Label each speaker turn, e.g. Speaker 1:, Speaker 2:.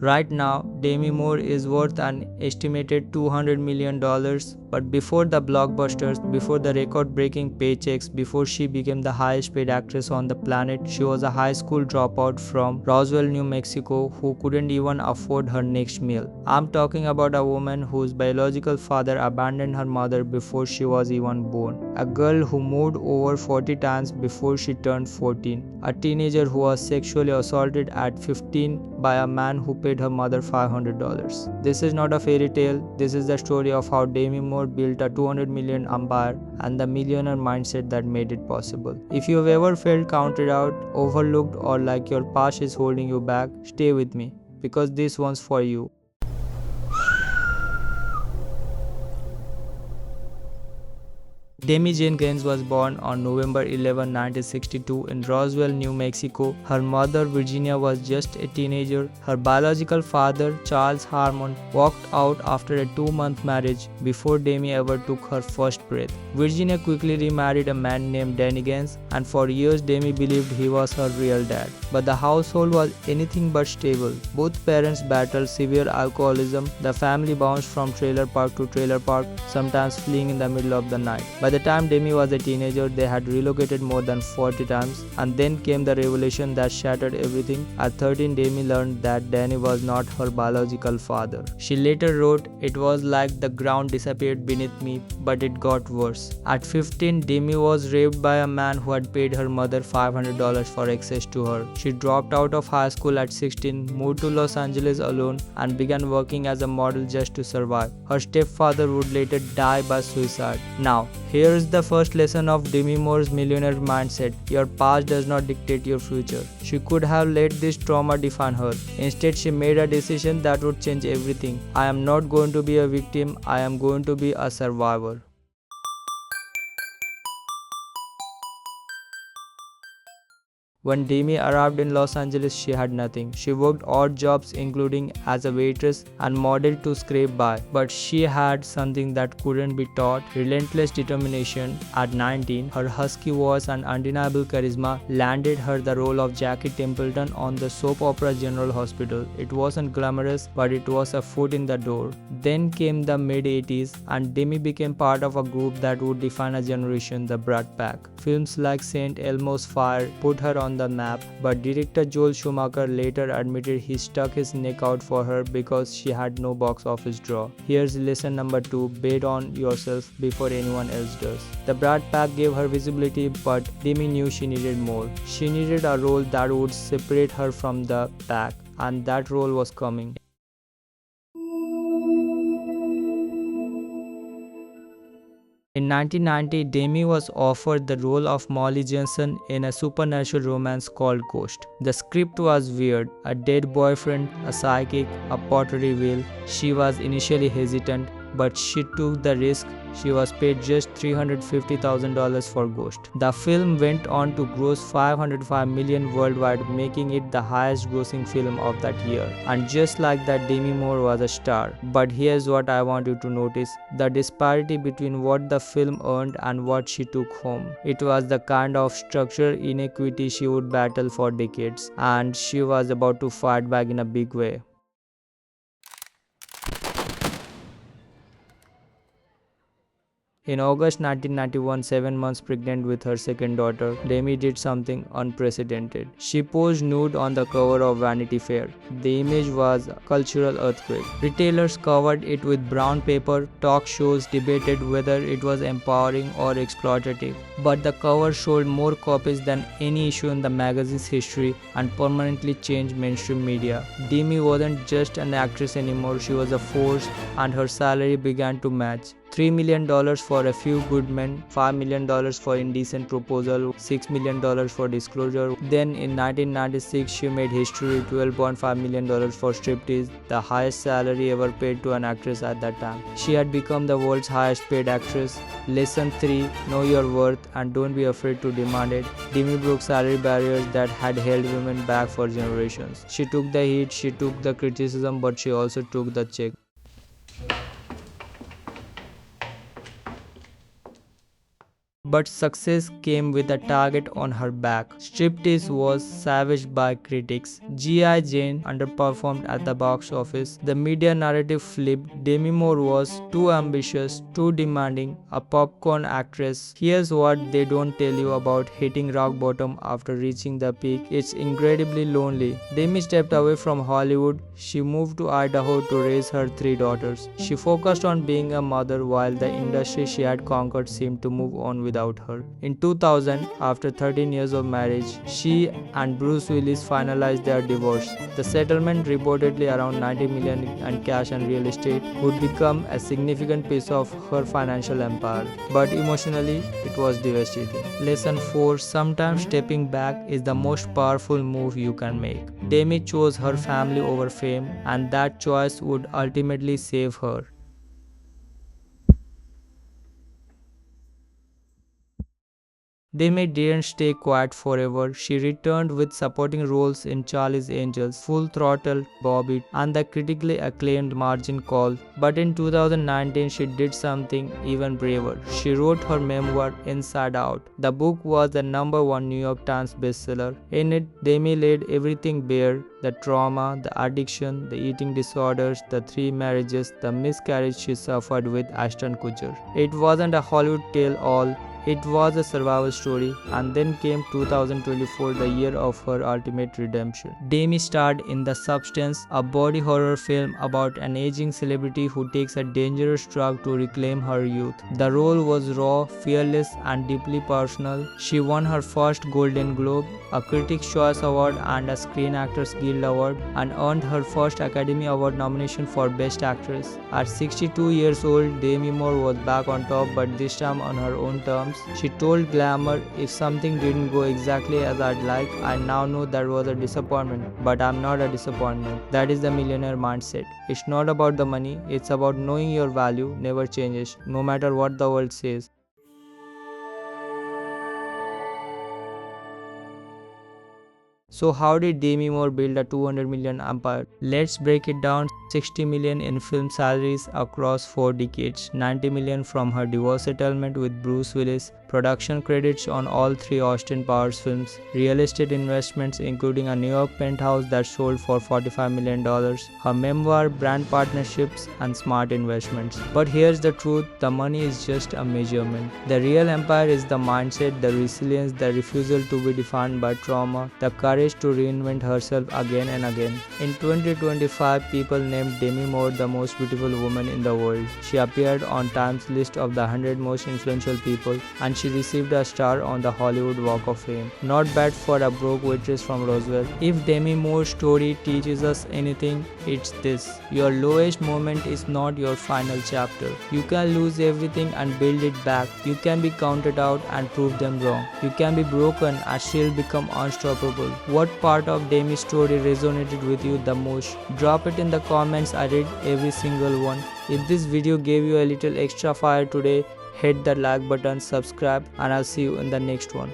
Speaker 1: Right now, Demi Moore is worth an estimated $200 million, but before the blockbusters, before the record-breaking paychecks, before she became the highest-paid actress on the planet, she was a high school dropout from Roswell, New Mexico, who couldn't even afford her next meal. I'm talking about a woman whose biological father abandoned her mother before she was even born, a girl who moved over 40 times before she turned 14, a teenager who was sexually assaulted at 15 by a man who paid her mother $500. This is not a fairy tale, this is the story of how Demi Moore built a 200 million empire and the millionaire mindset that made it possible. If you've ever felt counted out, overlooked, or like your past is holding you back, stay with me, because this one's for you. Demi Jane Gaines was born on November 11, 1962 in Roswell, New Mexico. Her mother, Virginia, was just a teenager. Her biological father, Charles Harmon, walked out after a 2-month marriage before Demi ever took her first breath. Virginia quickly remarried a man named Danny Gaines, and for years Demi believed he was her real dad. But the household was anything but stable. Both parents battled severe alcoholism. The family bounced from trailer park to trailer park, sometimes fleeing in the middle of the night. By the time Demi was a teenager, they had relocated more than 40 times, and then came the revelation that shattered everything. At 13, Demi learned that Danny was not her biological father. She later wrote, "It was like the ground disappeared beneath me, but it got worse." At 15, Demi was raped by a man who had paid her mother $500 for access to her. She dropped out of high school at 16, moved to Los Angeles alone, and began working as a model just to survive. Her stepfather would later die by suicide. Now, here is the first lesson of Demi Moore's millionaire mindset. Your past does not dictate your future. She could have let this trauma define her. Instead, she made a decision that would change everything. I am not going to be a victim, I am going to be a survivor. When Demi arrived in Los Angeles, she had nothing. She worked odd jobs including as a waitress and modeled to scrape by. But she had something that couldn't be taught: relentless determination. At 19, her husky voice and undeniable charisma landed her the role of Jackie Templeton on the soap opera General Hospital. It wasn't glamorous, but it was a foot in the door. Then came the mid-80s, and Demi became part of a group that would define a generation, the Brat Pack. Films like St. Elmo's Fire put her on the map, but director Joel Schumacher later admitted he stuck his neck out for her because she had no box office draw. Here's lesson number 2: bet on yourself before anyone else does. The Brat Pack gave her visibility, but Demi knew she needed more. She needed a role that would separate her from the pack, and that role was coming. In 1990, Demi was offered the role of Molly Jensen in a supernatural romance called Ghost. The script was weird: a dead boyfriend, a psychic, a pottery wheel. She was initially hesitant, but she took the risk. She was paid just $350,000 for Ghost. The film went on to gross $505 million worldwide, making it the highest grossing film of that year. And just like that, Demi Moore was a star. But here's what I want you to notice: the disparity between what the film earned and what she took home. It was the kind of structural inequity she would battle for decades, and she was about to fight back in a big way. In August 1991, 7 months pregnant with her second daughter, Demi did something unprecedented. She posed nude on the cover of Vanity Fair. The image was a cultural earthquake. Retailers covered it with brown paper, talk shows debated whether it was empowering or exploitative. But the cover sold more copies than any issue in the magazine's history and permanently changed mainstream media. Demi wasn't just an actress anymore, she was a force, and her salary began to match. $3 million for A Few Good Men, $5 million for Indecent Proposal, $6 million for Disclosure. Then in 1996, she made history: $12.5 million for Striptease, the highest salary ever paid to an actress at that time. She had become the world's highest paid actress. Lesson 3: know your worth and don't be afraid to demand it. Demi broke salary barriers that had held women back for generations. She took the heat, she took the criticism, but she also took the check. but success came with a target on her back. Striptease was savaged by critics. G.I. Jane underperformed at the box office. The media narrative flipped. Demi Moore was too ambitious, too demanding, a popcorn actress. Here's what they don't tell you about hitting rock bottom after reaching the peak. It's incredibly lonely. Demi stepped away from Hollywood. She moved to Idaho to raise her 3 daughters. She focused on being a mother while the industry she had conquered seemed to move on without her. In 2000, after 13 years of marriage, she and Bruce Willis finalized their divorce. The settlement, reportedly around $90 million in cash and real estate, would become a significant piece of her financial empire. But emotionally, it was devastating. Lesson 4. Sometimes stepping back is the most powerful move you can make. Demi chose her family over fame, and that choice would ultimately save her. Demi didn't stay quiet forever. She returned with supporting roles in Charlie's Angels, Full Throttle, Bobby, and the critically acclaimed Margin Call. But in 2019, she did something even braver. She wrote her memoir, Inside Out. The book was the #1 New York Times bestseller. In it, Demi laid everything bare: the trauma, the addiction, the eating disorders, the 3 marriages, the miscarriage she suffered with Ashton Kutcher. It wasn't a Hollywood tale all. It was a survival story, and then came 2024, the year of her ultimate redemption. Demi starred in The Substance, a body horror film about an aging celebrity who takes a dangerous drug to reclaim her youth. The role was raw, fearless, and deeply personal. She won her first Golden Globe, a Critics' Choice Award, and a Screen Actors Guild Award, and earned her first Academy Award nomination for Best Actress. At 62 years old, Demi Moore was back on top, but this time on her own terms. She told Glamour, "If something didn't go exactly as I'd like, I now know that was a disappointment, but I'm not a disappointment." That is the millionaire mindset. It's not about the money, it's about knowing your value never changes, no matter what the world says. So how did Demi Moore build a 200 million empire? Let's break it down. 60 million in film salaries across 4 decades, 90 million from her divorce settlement with Bruce Willis, production credits on all 3 Austin Powers films, real estate investments including a New York penthouse that sold for $45 million, her memoir, brand partnerships, and smart investments. But here's the truth, the money is just a measurement. The real empire is the mindset, the resilience, the refusal to be defined by trauma, the courage to reinvent herself again and again. In 2025, people named Demi Moore the most beautiful woman in the world. She appeared on Time's list of the 100 most influential people, and she received a star on the Hollywood Walk of Fame. Not bad for a broke waitress from Roswell. If Demi Moore's story teaches us anything, it's this: your lowest moment is not your final chapter. You can lose everything and build it back. You can be counted out and prove them wrong. You can be broken and still become unstoppable. What part of Demi's story resonated with you the most? Drop it in the comments. I read every single one. If this video gave you a little extra fire today, hit the like button, subscribe, and I'll see you in the next one.